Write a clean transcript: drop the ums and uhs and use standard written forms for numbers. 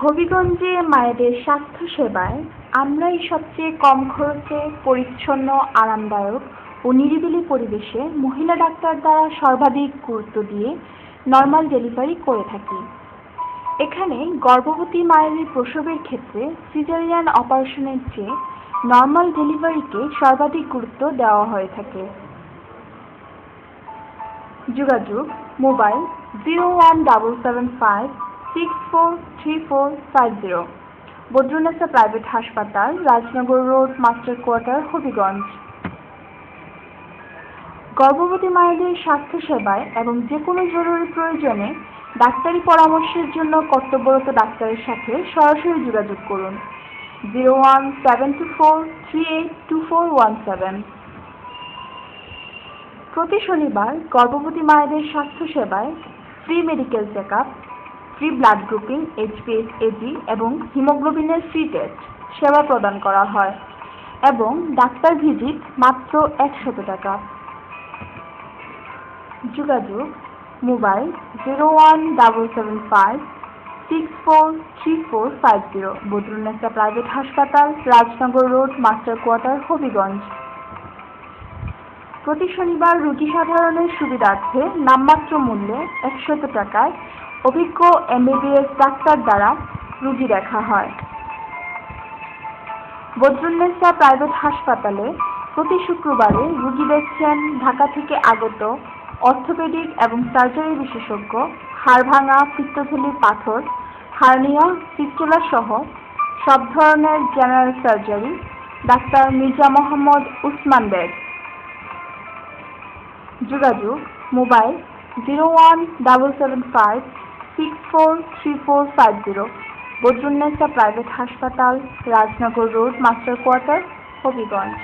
হবিগঞ্জে মায়েদের স্বাস্থ্যসেবায় আমরাই সবচেয়ে কম খরচে, পরিচ্ছন্ন, আরামদায়ক ও নিরিবিলি পরিবেশে মহিলা ডাক্তার দ্বারা সর্বাধিক গুরুত্ব দিয়ে নর্মাল ডেলিভারি করে থাকি। এখানে গর্ভবতী মায়েদের প্রসবের ক্ষেত্রে সিজারিয়ান অপারেশনের চেয়ে নর্মাল ডেলিভারিকে সর্বাধিক গুরুত্ব দেওয়া হয়ে থাকে। যোগাযোগ: মোবাইল 01775643450, বদরুন্নেসা প্রাইভেট হাসপাতাল, Rajnagar road, master quarter, Habiganj. গর্ভবতী মায়েদের স্বাস্থ্যসেবায় এবং যে কোনো জরুরি প্রয়োজনে ডাক্তারি পরামর্শের জন্য কর্তব্যরত ডাক্তারের সাথে সরাসরি যোগাযোগ করুন। 01724382417। প্রতি শনিবার গর্ভবতী মায়েদের স্বাস্থ্যসেবায় free medical checkup, free blood grouping, HbA1c এবং হিমোগ্লোবিনের ফ্রি টেস্ট সেবা প্রদান করা হয় এবং ডাক্তার ভিজিট মাত্র 100 টাকা। যোগাযোগ: মোবাইল 01775643450, বদরুন্নেসা প্রাইভেট হাসপাতাল, Rajnagar road, master quarter, Habiganj. প্রতি শনিবার রোগী সাধারণের সুবিধার্থে নামমাত্র মূল্যে 100 টাকায় অভিজ্ঞ MBBS ডাক্তার দ্বারা রোগী দেখা হয়। বদরুন্নেসা প্রাইভেট হাসপাতালে প্রতি শুক্রবারে রোগী দেখছেন ঢাকা থেকে আগত অর্থোপেডিক এবং সার্জারি বিশেষজ্ঞ, হাড় ভাঙা, পিত্তথলি পাথর, হার্নিয়া, ফিস্টুলা সহ সব ধরনের জেনারেল সার্জারি ডাক্তার মির্জা মোহাম্মদ উসমান বেগ। যোগাযোগ: মোবাইল 01775643450, বদরুন্নেসা প্রাইভেট হাসপাতাল, Rajnagar road, master quarter, Habiganj.